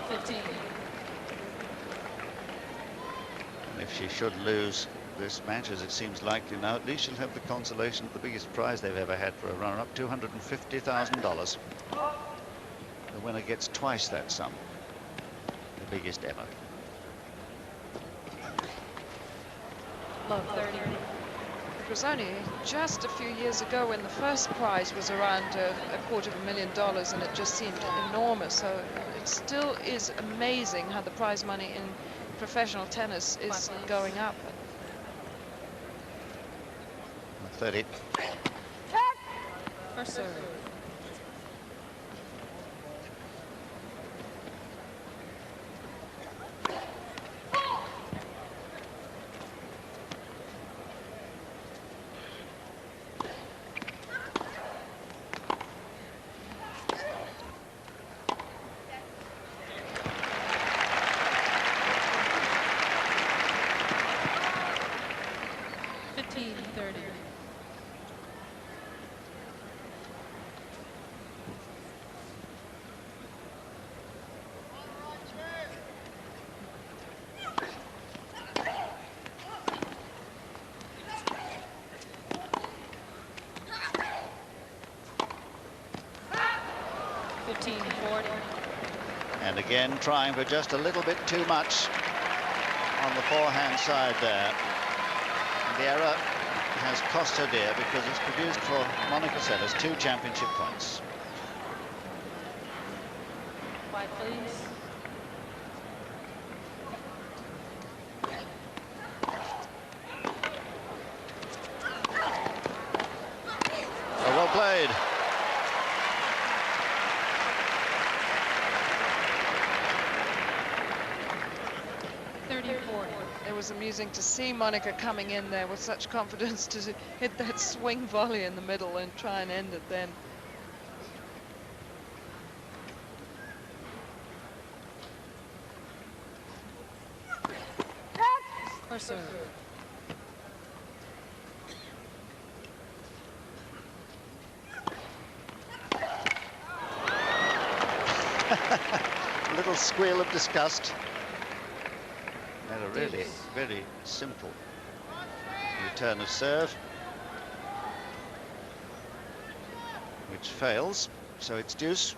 15. And if she should lose this match, as it seems likely now, at least she'll have the consolation of the biggest prize they've ever had for a runner-up, $250,000. The winner gets twice that sum, the biggest ever. Love 30. It was only just a few years ago when the first prize was around $250,000, and it just seemed enormous. So it still is amazing how the prize money in professional tennis is going up. 30. First serve. And again, trying for just a little bit too much on the forehand side there. And the error has cost her dear, because it's produced for Monica Seles 2 championship points. White, please. Oh, well played. It was amusing to see Monica coming in there with such confidence to hit that swing volley in the middle and try and end it then. First serve. A little squeal of disgust. And a really very simple return of serve, which fails, so it's deuce.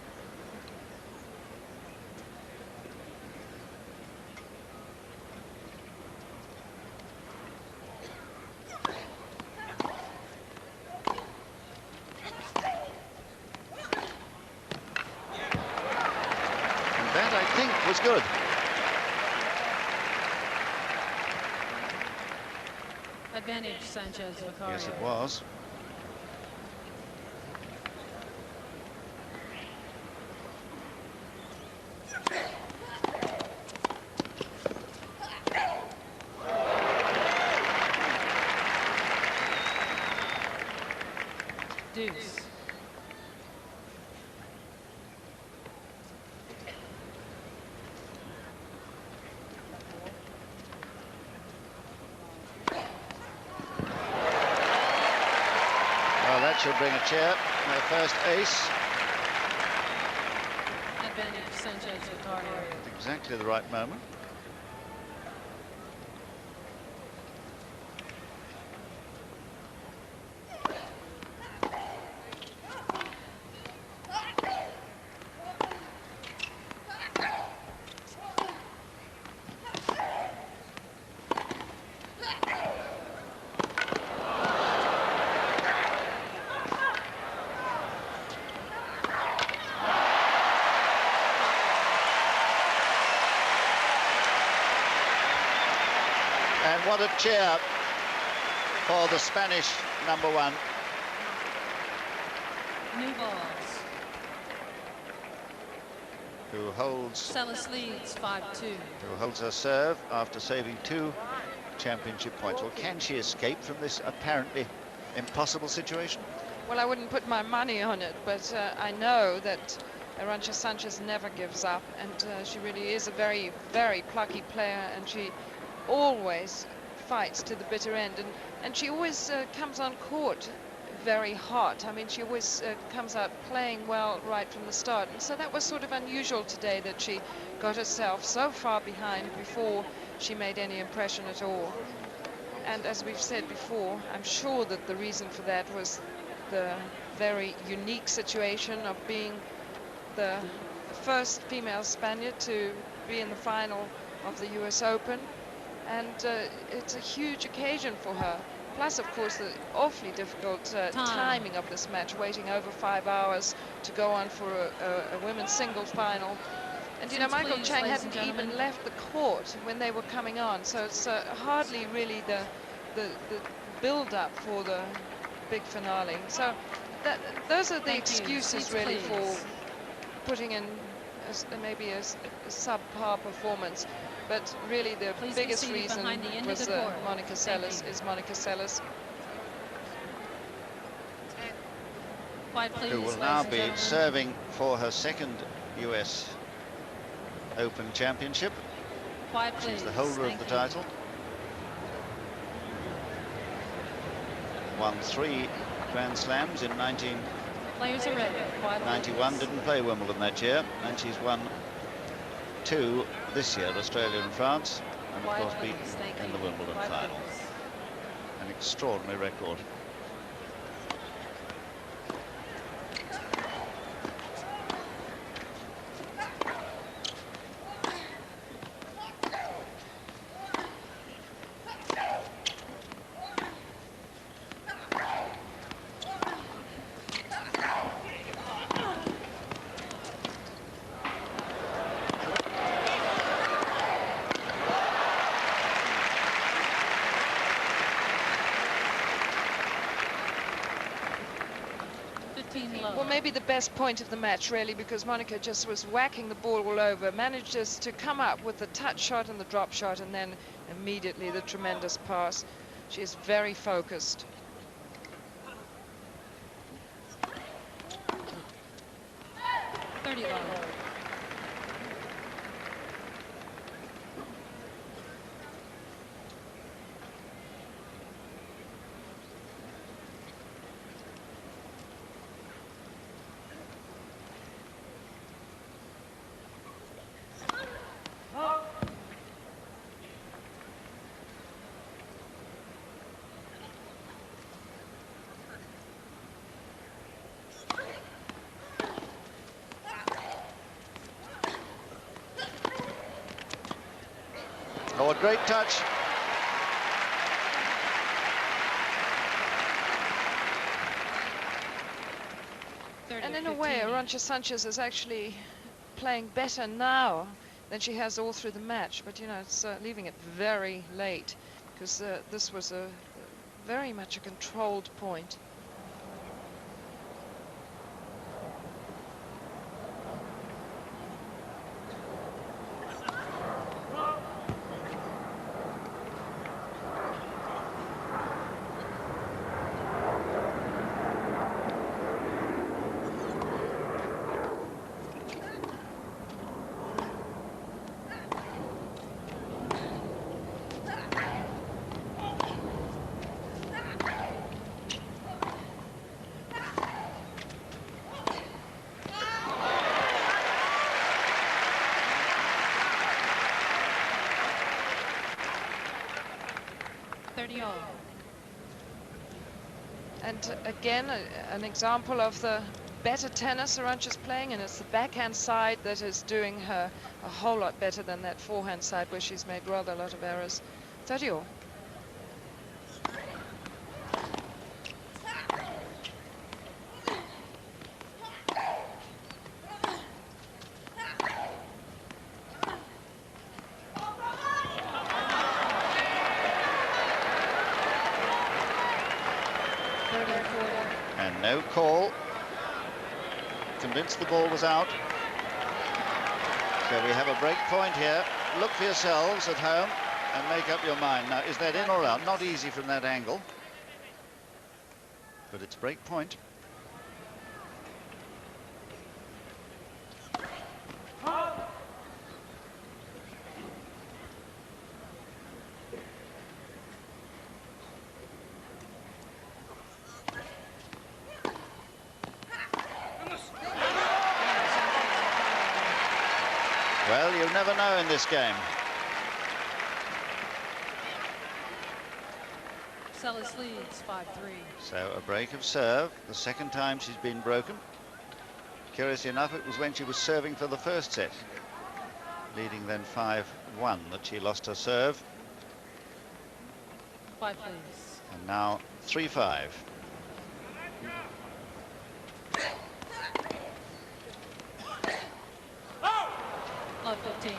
And that, I think, was good. Advantage, Sanchez-Vicario. Yes, it was. Deuce. That should bring a cheer. Their first ace. Advantage, Sanchez-Vicario. At exactly the right moment. And what a cheer for the Spanish #1. New balls. Who holds... Seles leads 5-2. Who holds her serve after saving 2 championship points. Well, can she escape from this apparently impossible situation? Well, I wouldn't put my money on it, but I know that Arantxa Sanchez never gives up, and she really is a very, very plucky player, and she always fights to the bitter end, and she always comes on court very hot. I mean, she always comes out playing well right from the start. And so that was sort of unusual today, that she got herself so far behind before she made any impression at all. And as we've said before, I'm sure that the reason for that was the very unique situation of being the first female Spaniard to be in the final of the US Open. And it's a huge occasion for her. Plus, of course, the awfully difficult timing of this match, waiting over 5 hours to go on for a women's single final. And, you know, Michael Chang hadn't even left the court when they were coming on. So it's hardly really the build-up for the big finale. So those are the excuses really for putting in maybe a subpar performance. But really the biggest reason was Monica Seles, is Monica Seles. Who will now be serving for her second US Open Championship. She's the holder of the title. Won 3 Grand Slams in 1991, didn't play Wimbledon that year, and she's won 2 this year, Australia and France, and of course beaten in the Wimbledon final. An extraordinary record. Well, maybe the best point of the match, really, because Monica just was whacking the ball all over, managed just to come up with the touch shot and the drop shot, and then immediately the tremendous pass. She is very focused. Oh, a great touch. And in a way, Arantxa Sanchez is actually playing better now than she has all through the match. But, you know, it's leaving it very late, because this was a very much a controlled point. And again, an example of the better tennis Arantxa's playing, and it's the backhand side that is doing her a whole lot better than that forehand side, where she's made rather a lot of errors. 30-all. And no call. Convinced the ball was out. So we have a break point here. Look for yourselves at home and make up your mind. Now, is that in or out? Not easy from that angle, but it's break point. never know in this game. Seles leads 5-3. So a break of serve, the second time she's been broken. Curiously enough, it was when she was serving for the first set, leading then 5-1, that she lost her serve. 5, please. And now 3-5. Love 15.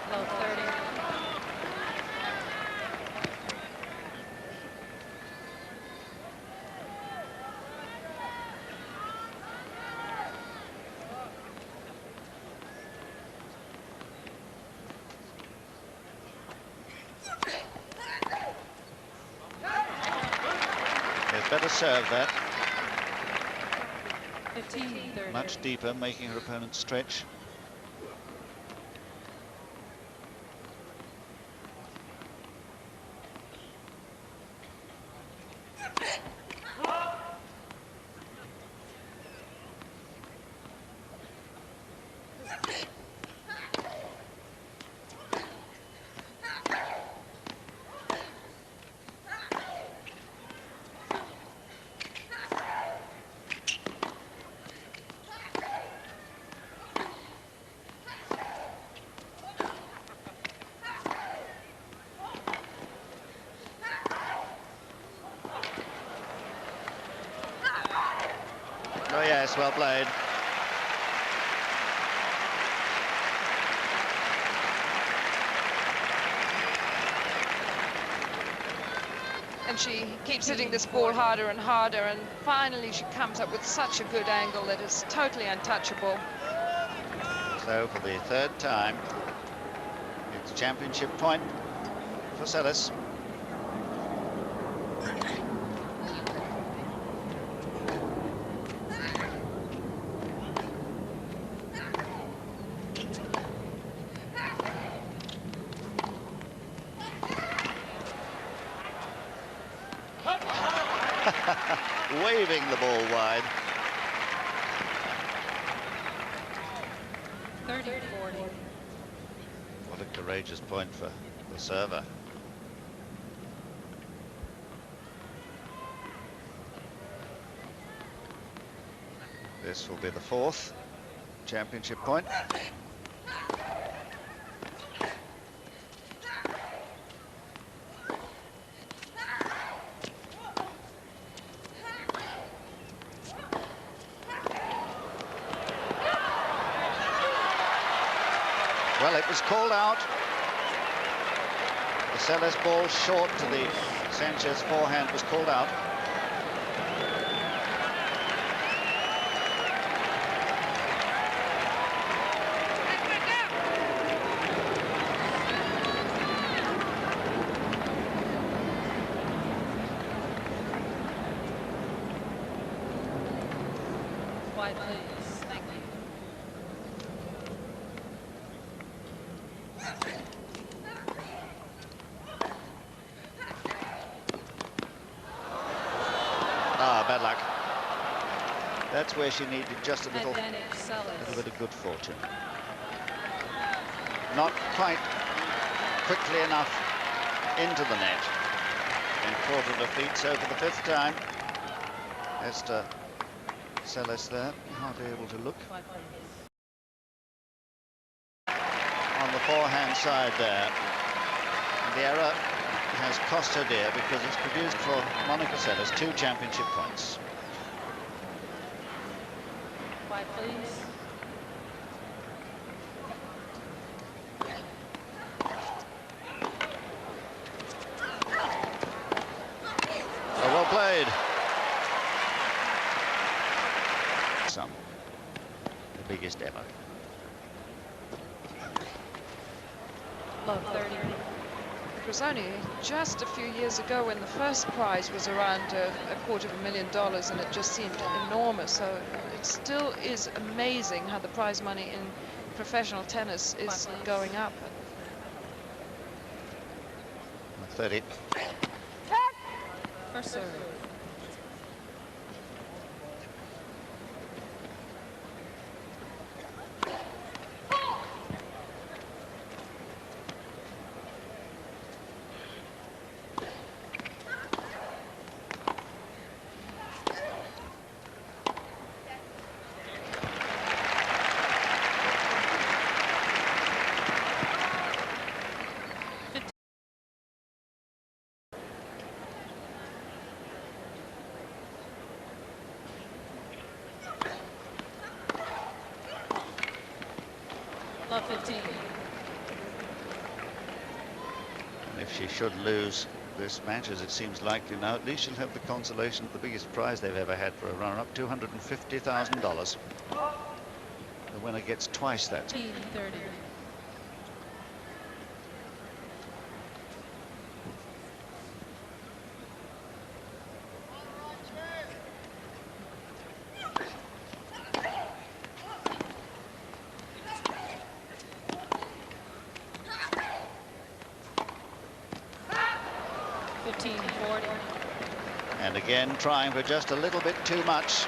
Love 30. There's better serve there. 15-30. Much deeper, making her opponent stretch. Oh yes, well played. And she keeps hitting this ball harder and harder, and finally she comes up with such a good angle that is totally untouchable. So for the third time, it's championship point for Seles. Waving the ball wide. 30-40. What a courageous point for the server. This will be the fourth championship point. Well, it was called out. The Seles ball short to the Sanchez forehand was called out. Wide, please. Thank you. Ah, bad luck. That's where she needed just a little Advantage, Seles. bit of good fortune. Not quite quickly enough into the net. And caught at her feet, so for the fifth time, Esther Seles there, hardly able to look. Wide, please. On the forehand side there. And the error has cost her dear because it's produced for Monica Seles 2 championship points. Wide, please. Oh, well played. Some, the biggest ever. Love 30. It was only just a few years ago when the first prize was around $250,000, and it just seemed enormous. So it still is amazing how the prize money in professional tennis is going up. 30. First serve. Love 15. And if she should lose this match, as it seems likely now, at least she'll have the consolation of the biggest prize they've ever had for a runner-up, $250,000. The winner gets twice that. 30. And again, trying for just a little bit too much.